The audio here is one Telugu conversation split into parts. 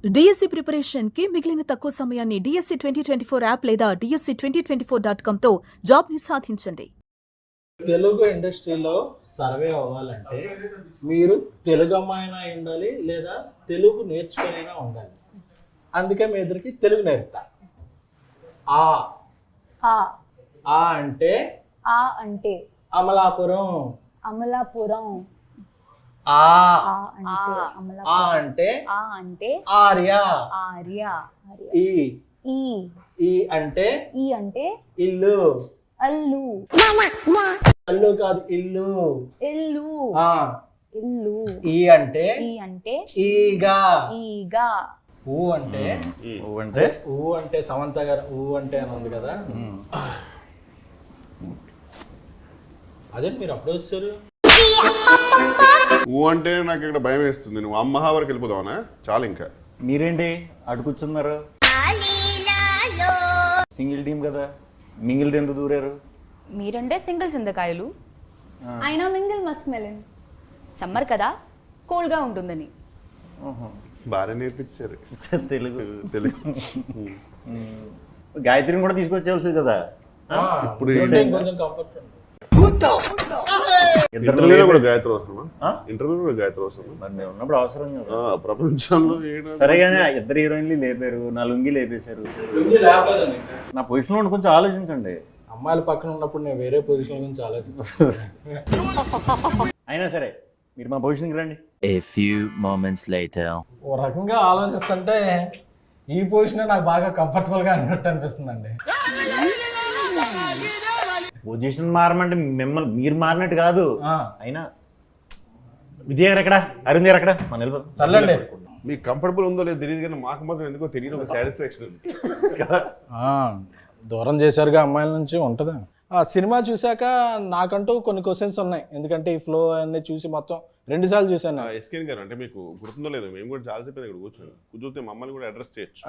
డిఎస్సి ప్రిపరేషన్ కి మిగిలిన తక్కువ సమయాన్ని డిఎస్సి 2024 యాప్ లేదా డిఎస్సి 2024.com తో జాబ్ ని సాధించండి. తెలుగు ఇండస్ట్రీలో సర్వే అవ్వాలంటే మీరు తెలుగు అమ్మాయినా ఉండాలి లేదా తెలుగు నేర్చుకునైనా ఉండాలి. అందుకే మీ ఇద్దరికి తెలుగు నేర్పుతా. ఆ ఆ ఆ అంటే ఆ అంటే అమలాపురం. అమలాపురం. ఆ ఆ అంటే అమలాపురం. ఆ అంటే ఆ అంటే ఆర్య. ఆర్య. ఈ ఈ ఈ అంటే ఈ అంటే ఇల్లు. అల్లు. అల్లు కాదు, ఇల్లు. ఇల్లు. ఆ ఇల్లు. ఈ అంటే ఈ అంటే ఈగా. ఈగా. ఊ అంటే ఊ అంటే సమంత గారు ఊ అంటే అని ఉంది కదా, అదే మీరు అప్పుడు వచ్చారు. ఊ అంటే నాకు ఇక్కడ భయం వేస్తుంది. నువ్వు అమ్మహా వరకు వెళ్ళిపోదావనా? చాలు ఇంకా. మీరేంటి అటు కూర్చున్నారు? సింగిల్ టీం కదా, మింగిల్ ఎందుకు దూరారు? మీరంటే సింగిల్ చింతకాయలు, అయినా మింగిల్ మస్క్ మెలన్. సమ్మర్ కదా కూల్గా ఉంటుందని. బాగా నేర్పించారు తెలుగు. తెలుగు. గాయత్రిని కూడా తీసుకొచ్చేవాల్సింది కదా. ఇప్పుడు కొంచెం కంఫర్ట్ ఉంది. ఇంటర్వ్యూలో కూడా గాయత్రి అవసరమా? ఇంటర్వ్యూలో కూడా గాయత్రి అవసరమా? మరి మేము ఉన్నప్పుడు అవసరం కదా. ప్రపంచంలో సరేగానే ఇద్దరు హీరోయిన్లు లేపారు, నా లుంగి లేపేశారు. నా పొజిషన్ లో కొంచెం ఆలోచించండి. అమ్మాయిల పక్కన ఉన్నప్పుడు నేను వేరే పొజిషన్ గురించి ఆలోచిస్తాను. అయినా సరే మీరు మా పొజిషన్కి రండి. A few moments later. ఓ రకంగా ఆలోచిస్తుంటే ఈ పొజిషన్ నాకు బాగా కంఫర్టబుల్ గా అన్నట్టు అనిపిస్తుందండి. పొజిషన్ మారమంటే మిమ్మల్ని మీరు మారినట్టు కాదు. అయినా విద్య గారు ఎక్కడ, అరుణ్ గారు ఎక్కడ? మన సర్లేండి. మీకు కంఫర్టబుల్ ఉందో లేదో తెలియదు కానీ మాకు మాత్రం ఎందుకో తెలియదు ఒక సాటిస్ఫాక్షన్ ఉంది కదా. దూరం చేశారుగా అమ్మాయిల నుంచి ఉంటుందా? ఆ సినిమా చూశాక నాకంటూ కొన్ని క్వశ్చన్స్ ఉన్నాయి. ఎందుకంటే ఈ ఫ్లో అన్ని చూసి మొత్తం 2 సార్లు చూశాను. ఎస్కేన్ గారు అంటే మీకు గుర్తుందో లేదో, మేము కూడా చాలాసేపు ఇక్కడ కూర్చొని మమ్మల్ని కూడా అడ్రస్ చేయొచ్చు.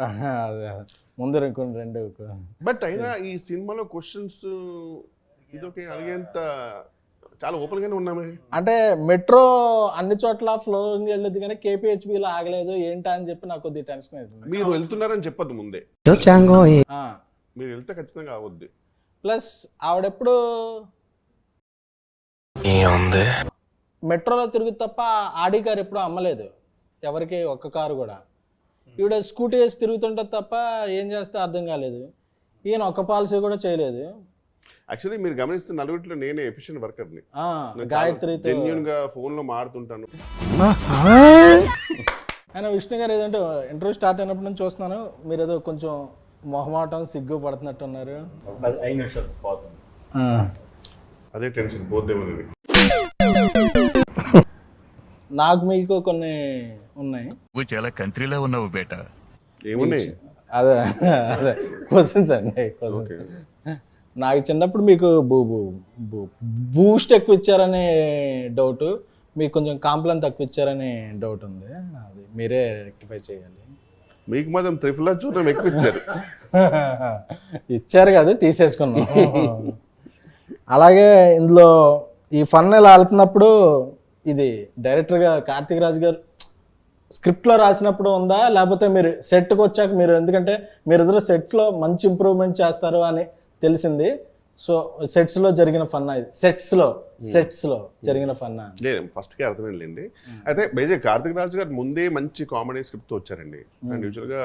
ముందు రెండు. బట్ అయినా ఈ సినిమాలో క్వశ్చన్స్ ఇదొకే అడిగేంత చాలా ఓపెన్ గానే ఉన్నామే. అంటే మెట్రో అన్ని చోట్ల ఫ్లో వెళ్ళదు కానీ కేపీహెచ్బిలో ఆగలేదు ఏంటా అని చెప్పి నాకు కొద్దిగా టెన్షన్ వేసింది. మీరు వెళ్తున్నారని చెప్పద్దు ముందే, మీరు వెళ్తే ఖచ్చితంగా అవద్దు. ప్లస్ ఆవిడెప్పుడు మెట్రోలో తిరుగు తప్ప ఆడి కారు ఎప్పుడు అమ్మలేదు ఎవరికి, ఒక్క కారు కూడా. ఈవిడ స్కూటీ వేసి తిరుగుతుంటుంది తప్ప ఏం చేస్తే అర్థం కాలేదు. ఈయన ఒక్క పాలసీ కూడా చేయలేదు. యాక్చువల్లీ మీరు గమనిస్తే నలుగురిలో నేనే ఎఫిషియెంట్ వర్కర్ని. గాయత్రితో జెన్యూన్ గా ఫోన్ లో మాడుతుంటాను. ఆయన విష్ణు గారు ఏదంటే ఇంటర్వ్యూ స్టార్ట్ అయినప్పటి నుంచి చూస్తున్నాను, మీరు ఏదో కొంచెం మొహమాటం సిగ్గు పడుతున్నట్టున్నారు. 5 నిమిషాలు పోతుంది. అదే టెన్షన్ పోద్దేమో. నాకు మీకు కొన్ని ఉన్నాయి. నువ్వు చాలా కంట్రీలో ఉన్నావు బేట. ఏమున్నాయి? అదే క్వశ్చన్స్ అండి. క్వశ్చన్ నాకు చిన్నప్పుడు మీకు బూస్ట్ ఎక్కువ ఇచ్చారనే డౌట్, మీకు కొంచెం కాంప్లైన్ తక్కువ ఇచ్చారనే డౌట్ ఉంది. అది మీరే రెక్టిఫై చేయాలి. మీకు మాత్రం త్రిఫుల్ చూడడం ఎక్కువ ఇచ్చారు. ఇచ్చారు కదా, తీసేసుకున్నాం. అలాగే ఇందులో ఈ ఫన్ ఇలా వెళ్తున్నప్పుడు ఇది డైరెక్టర్గా కార్తీక్ రాజ్ గారు స్క్రిప్ట్లో రాసినప్పుడు ఉందా, లేకపోతే మీరు సెట్కి వచ్చాక మీరు, ఎందుకంటే మీరు ఇద్దరు సెట్లో మంచి ఇంప్రూవ్మెంట్ చేస్తారు అని తెలిసింది. సో సెట్స్లో జరిగిన ఫన్నా ఇది? సెట్స్లో జరిగిన ఫన్నా? లేదు, ఫస్ట్కే అర్థమైందండి. అయితే బేసిక్ కార్తిక్ రాజు గారు ముందే మంచి కామెడీ స్క్రిప్ట్తో వచ్చారండి. అండ్ యూజువల్గా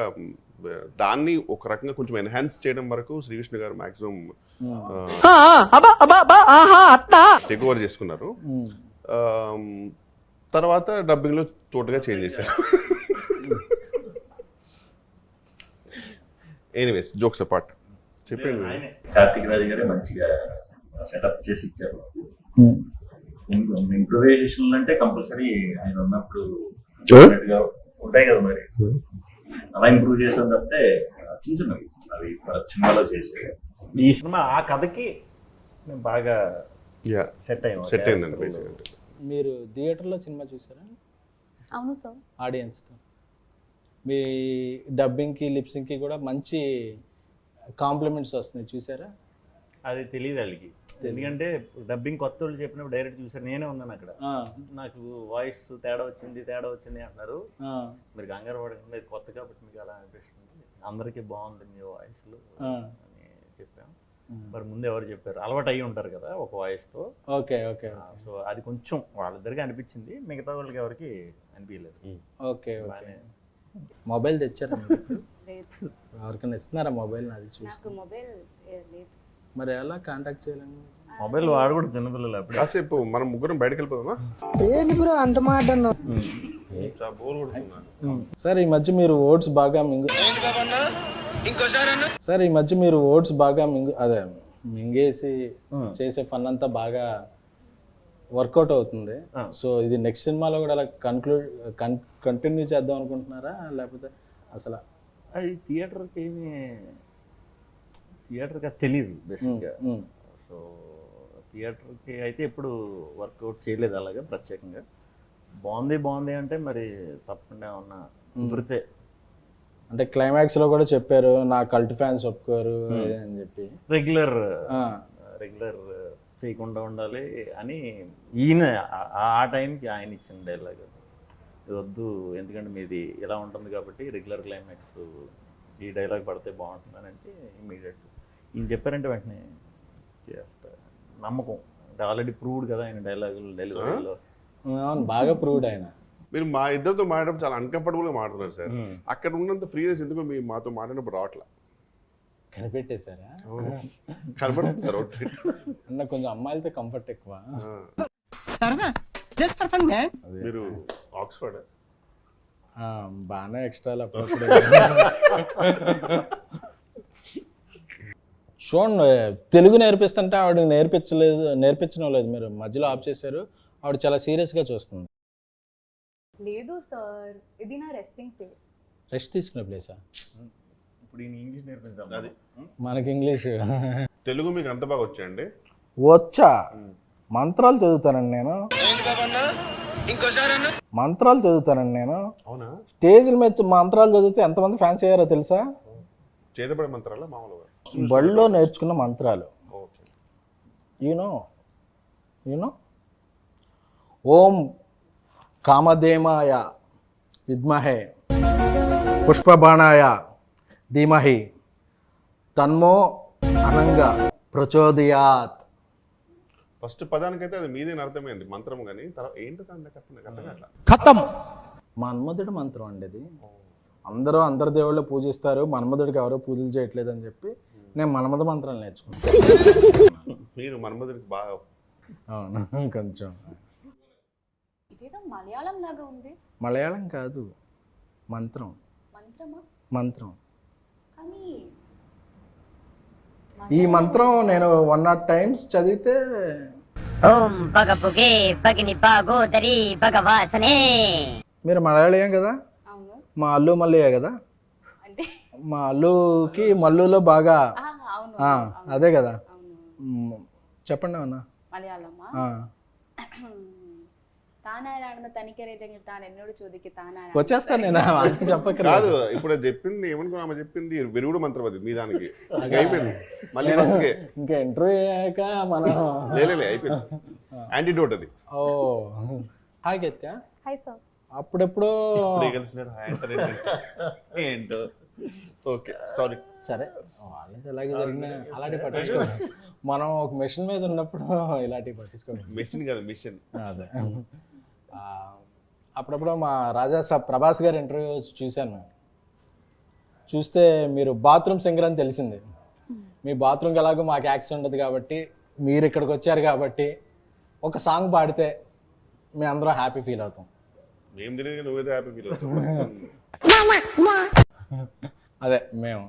దాన్ని ఒక రకంగా కొంచెం ఎన్హాన్స్ చేయడం వరకు శ్రీకృష్ణ గారు మాక్సిమం టేక్ ఓవర్ చేసుకున్నారు. తర్వాత డబ్బింగ్లో టోటల్గా చేంజ్ చేశారు. ఎనీవేస్, జోక్స్ అపార్ట్, చెప్పండి. కార్తీక్ రాజు గారే మంచిగా సెటప్ చేసి ఇచ్చారు. ఇంప్రూవైజేషన్ అంటే కంపల్సరీ ఆయన ఉన్నప్పుడు ఉంటాయి కదా, మరి అలా ఇంప్రూవ్ చేసాం తప్పితే చిన్న చిన్నవి అవి సినిమాలో చేసే. ఈ సినిమా ఆ కథకి బాగా సెట్ అయిందండి. మీరు థియేటర్లో సినిమా చూసారా? అవును సార్. ఆడియన్స్తో మీ డబ్బింగ్కి లిప్సింగ్కి కూడా మంచి కాంప్లిమెంట్స్ వస్తున్నాయి, చూసారా? అది తెలియదు వాళ్ళకి, ఎందుకంటే డబ్బింగ్ కొత్త వాళ్ళు చెప్పినప్పుడు డైరెక్ట్ చూసారు, నేనే ఉన్నాను అక్కడ. నాకు వాయిస్ తేడా వచ్చింది అంటున్నారు. మీరు కంగారు పడకండి, అది కొత్త కాబట్టి మీకు అలా అనిపిస్తుంది, అందరికీ బాగుంది మీ వాయిస్లు అని చెప్పాం. మరి ముందు ఎవరు చెప్పారు, అలవాటు అయ్యి ఉంటారు కదా ఒక వాయిస్తో. Okay okay. సో అది కొంచెం వాళ్ళిద్దరికి అనిపించింది, మిగతా వాళ్ళకి ఎవరికి అనిపించలేదు. Okay okay. మొబైల్ తెచ్చారా లేదు, ఎవరికైనా ఇస్తున్నారా మొబైల్? అది చూసి నాకు మొబైల్ లేదు. మరి ఎలా కాంటాక్ట్ చేయాలని? మొబైల్ వాడు కూడా చిన్నపిల్లలు అప్పుడు. కాసేపు మనం ముగ్గురం బయటకు వెళ్ళిపోదామా? బోర్ కొడుతున్నా సార్ ఈ మధ్య మీరు ఓట్స్ బాగా మింగేసి చేసే ఫన్ అంతా బాగా వర్కౌట్ అవుతుంది. సో ఇది నెక్స్ట్ సినిమాలో కూడా అలా కంటిన్యూ చేద్దాం అనుకుంటున్నారా, లేకపోతే అసలు? అది థియేటర్కి తెలియదు బేసిక్గా. సో థియేటర్కి అయితే ఎప్పుడు వర్కౌట్ చేయలేదు అలాగా ప్రత్యేకంగా. బాగుంది అంటే మరి తప్పకుండా ఉన్న కుదిరితే. అంటే క్లైమాక్స్ లో కూడా చెప్పారు నా కల్ట్ ఫ్యాన్స్ ఒప్పుకోరు అని చెప్పి. రెగ్యులర్ చేయకుండా ఉండాలి అని ఈయన ఆ టైంకి ఆయన ఇచ్చిన డైలాగ్ ఇది వద్దు, ఎందుకంటే మీది ఇలా ఉంటుంది కాబట్టి రెగ్యులర్ క్లైమాక్స్ ఈ డైలాగ్ పడితే బాగుంటుందని అంటే ఇమీడియట్ ఈయన చెప్పారంటే వెంటనే చేస్తా. నమ్మకం అంటే ఆల్రెడీ ప్రూవ్డ్ కదా ఆయన డైలాగులు డెలివరీలో. బాగా ప్రూవ్డ్ ఆయన. మీరు మా ఇద్దరితో మాట్లాడడం చాలా అన్కంఫర్టబుల్ గా మాట్లాడుతున్నారు సార్. అక్కడ ఉన్నంత ఫ్రీనెస్ ఎందుకు మీ మాతో మాట్లాడినప్పుడు రావట్లా? కనిపెట్టేశారా? కనపడుతుంది సార్ అన్న కొంచెం అమ్మాయిలతో కంఫర్ట్ ఎక్కువ. మీరు ఆక్స్ఫర్డ్ బాగానే ఎక్స్ట్రాలు అప్పుడప్పుడు. చూడండి తెలుగు నేర్పిస్తుంటే ఆవిడ నేర్పించడం లేదు, మీరు మధ్యలో ఆఫ్ చేశారు. ఆవిడ చాలా సీరియస్గా చూస్తుంది. లేదు సార్, ఇది నా రెస్టింగ్ ప్లేస్. రెస్ట్ తీసుకునే ప్లేసా? ఇప్పుడు ఈయన ఇంగ్లీష్ నేర్పించాం. అది మనకి ఇంగ్లీష్ తెలుగు మీకు అంత బాగా వచ్చాయండి? వచ్చా, మంత్రాలు చదువుతానండి నేను. అవునా? స్టేజ్ల మీద మంత్రాలు చదివితే ఎంతమంది ఫ్యాన్స్ అయ్యారో తెలుసా? చేతపడే మంత్రాలు మామూలుగా బడిలో నేర్చుకున్న మంత్రాలు. యూనో ఓం కామధేమాయ విద్మహే పుష్పబాణాయ ధీమహి తన్మో అనంగా ప్రచోదయాత్. ఫస్ట్ పదానికైతే అది మీదే అర్థమైంది మంత్రం, కానీ తర్వాత ఏంటో ఖతం. మన్మధుడు మంత్రం అండి అది. అందరూ అందరి దేవుళ్ళు పూజిస్తారు, మన్మధుడికి ఎవరో పూజలు చేయట్లేదు అని చెప్పి నేను మన్మధ మంత్రాలు నేర్చుకున్నాను. మీరు మన్మధుడికి బాగా. అవును, కొంచెం. ఇదేదో మలయాళం లాగా ఉంది. మలయాళం కాదు, మంత్రం. మంత్రం. కానీ ఈ మంత్రం నేను 100 times చదివితే. ఓం పగపుగే పగిని పాగోదరి భగవాసనే. మీరు మలయాళీయం కదా? అవును. మా అల్లు మల్లయ్య కదా? అంటే మా అల్లుకి మల్లులో బాగా. అవును, అదే కదా. అవును. చెప్పండి అన్న. మలయాళమా? తానారాయణ తనిఖీ తాను ఎన్నోడు చూదికి తానారాయణ వచ్చేస్తాను నేను, అది చెప్పక కాదు. ఇప్పుడు చెప్పింది ఏమనుకున్నా, ఆమె చెప్పింది విరుగుడు మంత్రం, అది మీ దానికి అయిపోయింది. మళ్ళీ ఫస్ట్కే ఇంకా ఇంటర్వ్యూ అయ్యాక మనం లేలే అయిపోయింది. యాంటీడోట్ అది. Oh hi Ketika. Hi sir. అప్పుడెప్పుడు ఏంటో. Okay sorry. సరే, వాళ్ళది ఎలాగే జరిగినా అలాంటివి పట్టించుకోండి. మనం ఒక మిషన్ మీద ఉన్నప్పుడు ఇలాంటివి పట్టించుకోండి. మిషన్ కాదు, మిషన్. అదే. అప్పుడప్పుడు మా రాజా సాబ్ ప్రభాస్ గారి ఇంటర్వ్యూ చూశాను మేము. చూస్తే మీరు బాత్రూమ్ సింగర్ అని తెలిసింది. మీ బాత్రూమ్కి ఎలాగో మాకు యాక్సెస్ ఉండదు కాబట్టి, మీరు ఇక్కడికి వచ్చారు కాబట్టి ఒక సాంగ్ పాడితే మేము అందరం హ్యాపీ ఫీల్ అవుతాం. మేము తెలియదు, నువ్వేదో హ్యాపీ ఫీల్ అవుతావు. అదే మేము.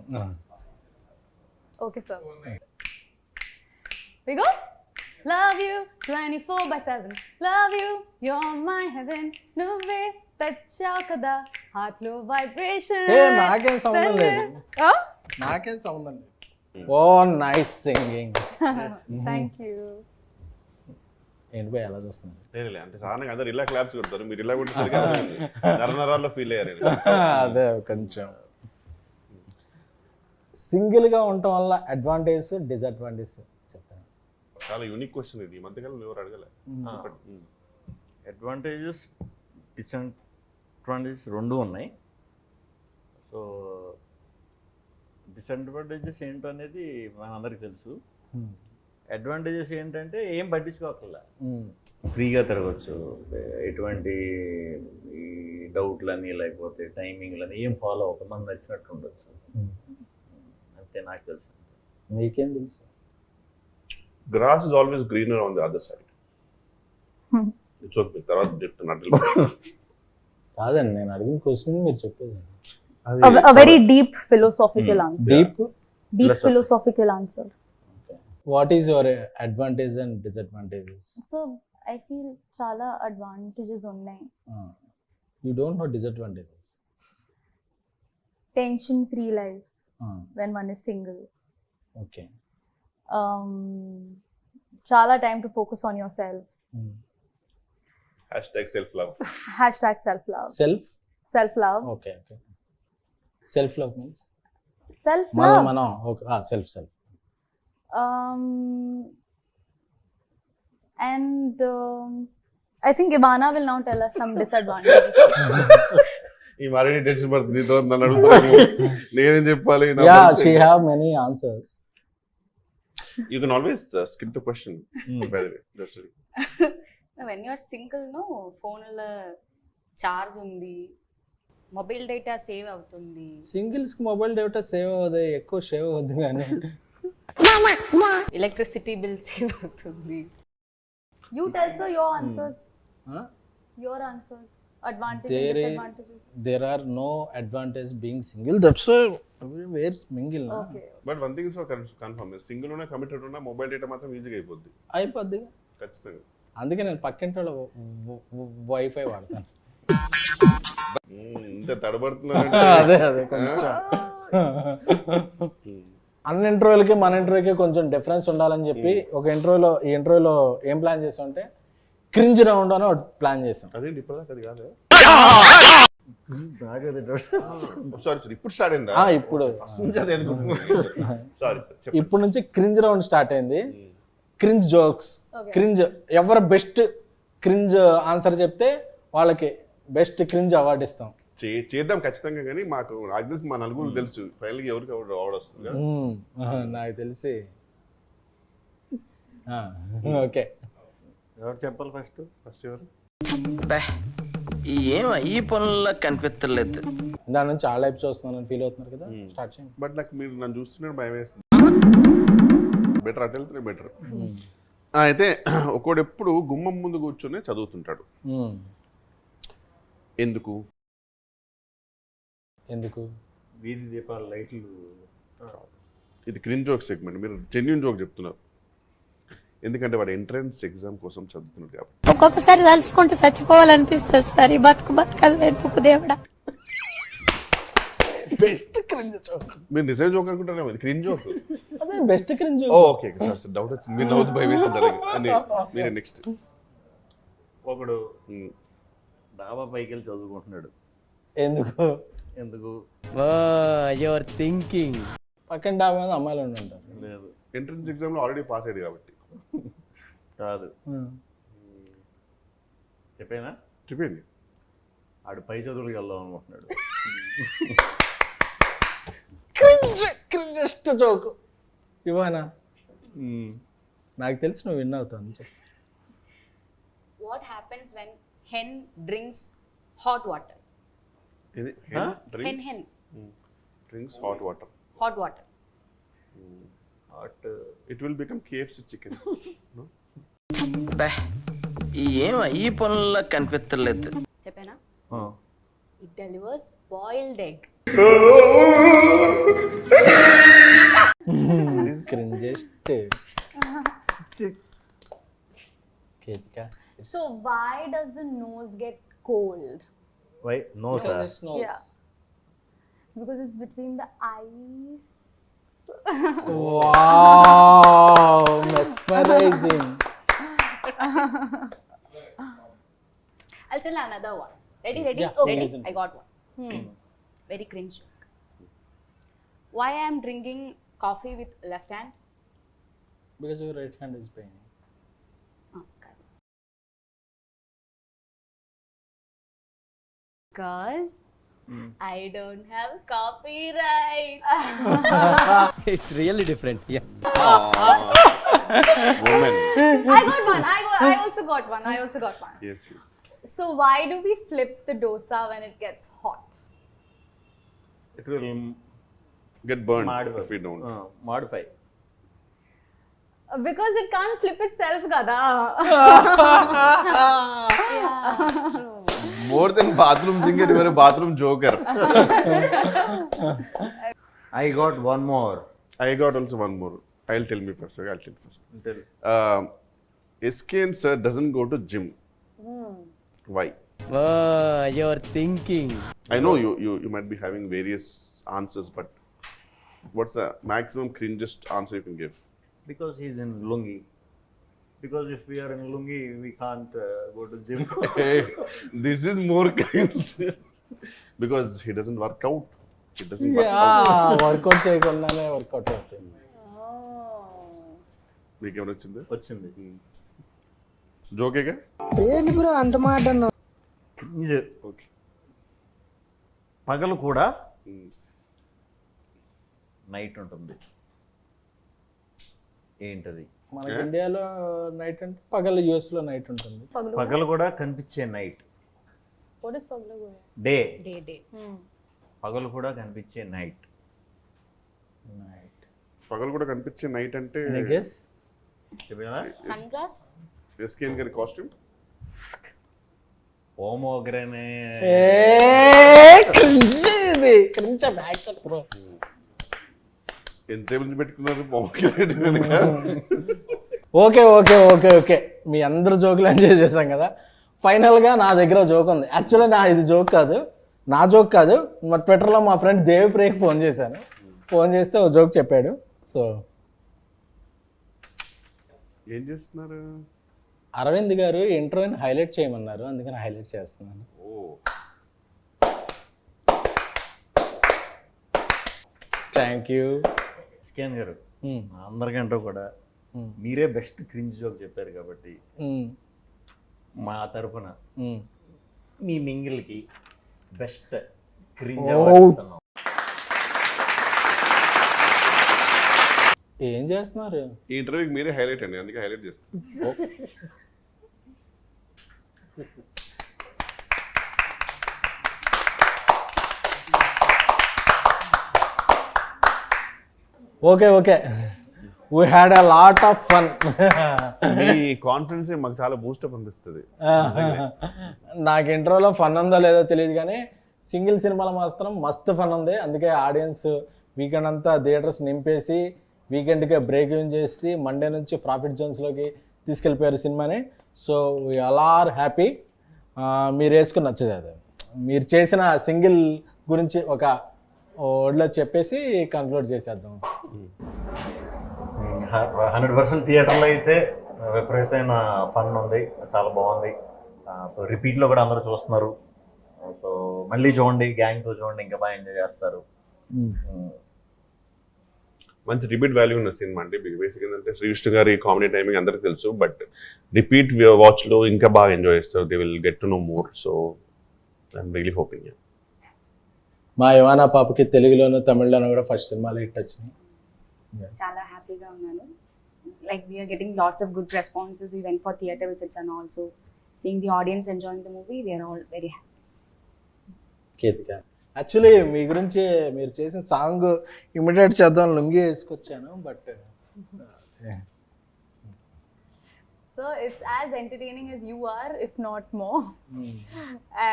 Okay sir. We go. Love you 24/7. Love you, you're my heaven. నువ్వే తెచ్చావు కదా హార్ట్ లో వైబ్రేషన్. నాకేం సంబంధం లేదు, నాకేం సంబంధం లేదు. ఓ నైస్ సింగింగ్. Thank you. ఏంటి పోయి ఎలా చూస్తుంది? లేలే, అంటే సాధారణంగా అందరు ఇలా క్లాప్స్ కొడతారు, మీరు ఇలా కొట్టేసరికి నరనరాల్లో ఫీల్ అయ్యారు. అదే కొంచెం సింగిల్గా ఉండటం వల్ల అడ్వాంటేజ్ డిసడ్వాంటేజ్ చాలా యూనిక్ క్వశ్చన్ ఇది, ఈ మధ్యకాలం ఎవరు అడగలే. అడ్వాంటేజెస్ డిసడ్వాంటేజెస్ రెండు ఉన్నాయి. సో డిసడ్వాంటేజెస్ ఏంటో అనేది మనందరికీ తెలుసు. అడ్వాంటేజెస్ ఏంటంటే ఏం పట్టించుకోకల్లా, ఫ్రీగా తిరగచ్చు, ఎటువంటి ఈ డౌట్లని లేకపోతే టైమింగ్లని ఏం ఫాలో అవ్వక మనకు నచ్చినట్టు ఉండొచ్చు. అంతే నాకు తెలుసు. మీకేం తెలుసు? Grass is always greener on the other side. It's okay, తర్వాత చెప్తున్నట్టు. కాదండి, నేను అడిగిన క్వశ్చన్ మీరు చెప్పేది. A very deep philosophical answer. Deep Philosophical answer. What is your advantage and disadvantages? So I feel చాలా advantages ఉన్నాయి. You don't know disadvantages. Tension free life when one is single. Okay. చాలా time to focus on yourself. Hash tag self love. Hashtag self-love. Self-love. Okay. Self love means Self-love. మనం self And I think Ivana will now tell us some disadvantages. ఈ మరీ టెన్షన్ పడుతుంది, నీతో నన్ను అడుగుతాను, నేనేం చెప్పాలి? Yeah, she have many answers. You can always skip the question, by the way. Just when you're single no ఫోన్లో చార్జ్ ఉంది, మొబైల్ డేటా సేవ్ అవుతుంది. సింగిల్స్ కి మొబైల్ డేటా సేవ్ అవ్వదు, ఎక్కువ సేవ్ అవ్వద్దు కానీ ఎలక్ట్రిసిటీ బిల్ సేవ్ అవుతుంది. You tell sir your answers. Your answers. Advantages and disadvantages. There are no advantage being single. That's where's mingle na. Okay. But one thing is for confirm, single ఉన్నా కమిటెడ్ ఉన్నా మొబైల్ డేటా మాత్రం ఈజీగా అయిపోద్ది. ఖచ్చితంగా. అందుకే నేను పక్కింటి వాళ్ళ వైఫై వాడతాను. ఇంత తడబడుతున్నాను. అదే కొంచెం అన్ని ఇంటర్వ్యూలకి మన ఇంటర్వ్యూకి కొంచెం డిఫరెన్స్ ఉండాలని చెప్పి ఒక ఈ ఇంటర్వ్యూలో ఏం ప్లాన్ చేసాం అంటే క్రింజ్ రౌండ్ అని ఒకటి ప్లాన్ చేసాం. అదేంటి ఇప్పటిదాకా అది కాదు. సారీ, ఇప్పుడు స్టార్ట్ అయిందా? ఇప్పుడు సారీ, ఇప్పుడు నుంచి క్రింజ్ రౌండ్ స్టార్ట్ అయింది. క్రింజ్ జోక్స్, క్రింజ్ ఎవరు బెస్ట్ క్రింజ్ ఆన్సర్ చెప్తే వాళ్ళకి బెస్ట్ క్రింజ్ అవార్డు ఇస్తాం. చేద్దాం ఖచ్చితంగా, కానీ మాకు నాకు తెలిసి మా నలుగురు తెలుసు ఫైనల్గా ఎవరికి అవార్డు వస్తుంది. నాకు తెలిసి ఓకే. ఎవరు చెప్పాలి ఫస్ట్? ఎవరు? ఏం ఈ పనుల్లో కనిపించలేదు. దాని నుంచి చాలా లైఫ్ చూస్తున్నాను ఫీల్ అవుతున్నారు కదా, స్టార్ట్ చేయండి. బట్ నాకు మీరు నన్ను చూస్తున్నట్టు భయం వేస్తుంది. బెటర్ అటు వెళ్తే బెటర్. అయితే ఒకడు ఎప్పుడు గుమ్మం ముందు కూర్చొని చదువుతుంటాడు. ఎందుకు? వీధి దీపాల లైట్లు. ఇది క్రింజ్ జోక్ సెగ్మెంట్, మీరు జెన్యూన్ జోక్ చెప్తున్నారు. ఎందుకంటే వాడు ఎంట్రన్స్ ఎగ్జామ్ కోసం చదువుతున్నాడు కాబట్టి. ఒక్కొక్కసారి తలుచుకుంటూ చచ్చిపోవాలనిపిస్తుంది సార్. ఈ బతుకదు వెతుకు దేవుడా. Best cringe joke. మీరు నిజం జోక్ అనుకుంటారేమో, ఇది క్రింజ్ జోక్. అదే best cringe joke. Okay sir, doubt వచ్చింది. మీరు నవ్వుతూ భయం వేసింది. మీరే నెక్స్ట్. ఒకడు డాబా పైకి వెళ్ళి చదువుకుంటున్నాడు. ఎందుకు? Your thinking. పక్కన డాబా మీద అమ్మాయిలు ఉంటారు. లేదు, ఎంట్రన్స్ ఎగ్జామ్లో ఆల్రెడీ పాస్ అయ్యాడు కాబట్టి. కాదు, చెప్పండి. ఆడు పై చదువులకు వెళ్దాం అనుకుంటున్నాడు. క్రింజెస్ట్ జోక్ ఇవానా? నాకు తెలిసి నువ్వు విన్ అవుతాను. What happens when hen drinks hot water? hen drinks hot water. It will become KFC chicken. No? ఏం ఈ పనుల్లో కనిపించలేదు. చెప్పేనా? It delivers boiled egg. Cringiest. So why does the nose get cold? Why? No, sir. Yeah. Because it's between the eyes. Wow, mesmerizing. I'll tell another one. Ready? Yeah, Okay, listen. I got one. Very cringe joke. Why I am drinking coffee with left hand? Because your right hand is pain. Because I don't have copyright. It's really different. Woman. I got one. I also got one. Yes. So why do we flip the dosa when it gets hot? It will Get burned modify. if we don't. Modify. Because it can't flip itself, gada. More than bathroom singer, you are a bathroom joker. I got one more. I got also one more. I'll tell me first. Okay, I'll tell first. Tell. SK and sir doesn't go to gym. Why? Your thinking. I know you might be having various answers, but what's the maximum cringest answer you can give? Because he's in lungi. Because if we are in lungi, we can't go to gym. Hey, this is more cringe. Because he doesn't work out. He doesn't work out. Workout చేయకుండానే వర్కౌట్ అవుతుంది. మీకు ఏమైనా వచ్చింది? వచ్చింది. జోకేగా? ఏంటి బ్రో అంత మాట అన్నావు? ఇది ఓకే. పగలు కూడా నైట్ ఉంటుంది. ఏంటది? మనకి ఇండియాలో నైట్ అంటే పగలు, యుఎస్ లో నైట్ ఉంటుంది. పగలు కూడా కనిపించే night. What is paglagu? Day. Day. పగలు కూడా కనిపించే నైట్. పగలు కూడా కనిపించే నైట్ అంటే గెస్. Sunglass? SK గారి కాస్ట్యూమ్. ఓమోగ్రనే. ఎంతసేపు నుంచి పెట్టుకున్నారు Pawan? Okay okay okay okay మీ అందరు జోకులు ఎంజాయ్ చేశాం కదా. ఫైనల్గా నా దగ్గర జోక్ ఉంది. యాక్చువల్లీ ఇది జోక్ కాదు, నా జోక్ కాదు. మా ట్విట్టర్లో మా ఫ్రెండ్ దేవిప్రియకి ఫోన్ చేశాను. ఫోన్ చేస్తే ఓ జోక్ చెప్పాడు. సో ఏం చేస్తున్నారు? అరవింద్ గారు ఇంటర్వ్యూని హైలైట్ చేయమన్నారు, అందుకని హైలైట్ చేస్తున్నాను. Thank you. స్కాన్ గారు అందరికంటే కూడా మీరే బెస్ట్ క్రింజ్ జోక్ చెప్పారు కాబట్టి మా తరఫున మీ మింగిల్కి బెస్ట్ క్రింజ్ అవార్డు. ఏం చేస్తున్నారు? ఈ ఇంటర్వ్యూకి మీరే హైలైట్ అండి, అందుకే హైలైట్ చేస్తాను. Okay okay we had a lot of fun. Me confidence మాకు చాలా బూస్టప్ అనిపిస్తుంది. నాకు ఇంట్రోలో ఫన్ ఉందో లేదో తెలియదు కానీ సింగిల్ సినిమాలో మాత్రం మస్తు ఫన్ ఉంది. అందుకే ఆడియన్స్ వీకెండ్ అంతా థియేటర్స్ నింపేసి వీకెండ్కే బ్రేక్ ఇన్ చేసి మండే నుంచి ప్రాఫిట్ జోన్స్లోకి తీసుకెళ్ళిపోయారు సినిమాని. So we all are happy. మీరు వేసుకుని నచ్చదు అది. మీరు చేసిన సింగిల్ గురించి ఒక ఓడ్లో చెప్పేసి కన్క్లూడ్ చేసేద్దాం. 100% థియేటర్లో అయితే విపరీతమైన ఫన్ ఉంది, చాలా బాగుంది. సో రిపీట్లో కూడా అందరూ చూస్తున్నారు. సో మళ్ళీ చూడండి, గ్యాంగ్తో చూడండి, ఇంకా బాగా ఎంజాయ్ చేస్తారు. మంచి రిపీట్ వాల్యూ ఉన్న సినిమా అండి. బేసిక్ ఏంటంటే శ్రీవిష్ణు గారి కామెడీ టైమింగ్ అందరికి తెలుసు, బట్ రిపీట్ వాచ్లో ఇంకా బాగా ఎంజాయ్ చేస్తారు. They will get to know more. So I'm really hoping. మా యువానా పాపకి తెలుగులోను తమిళ్లోను కూడా ఫస్ట్ సినిమాలు హిట్ వచ్చినాయి. చాలా హ్యాపీగా ఉన్నాను. Like we are getting lots of good responses. We went for theatre visits and also seeing the audience enjoying the movie. We are all very happy. Ketika actually మీ గురించి మీరు చేసిన సాంగ్ ఇమిడియేట్ చేద్దాం లుంగి వేసుకొచ్చాను, but So it's as entertaining as you are, if not more.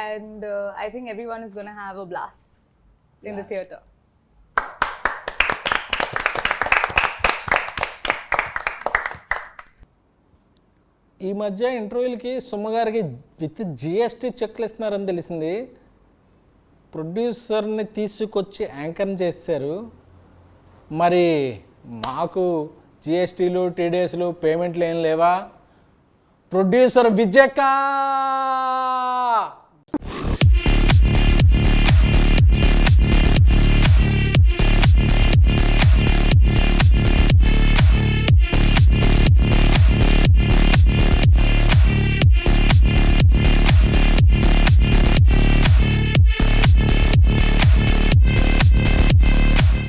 And I think everyone is going to have a blast in the theatre. ఈ మధ్య ఇంటర్వ్యూలకి సుమ్మగారికి విత్ జిఎస్టీ చెక్లు ఇస్తున్నారని తెలిసింది. ప్రొడ్యూసర్ని తీసుకొచ్చి యాంకర్ని చేశారు. మరి మాకు జిఎస్టీలు టీడీఎస్లు పేమెంట్లు ఏం లేవా? ప్రొడ్యూసర్ విజయకాంత్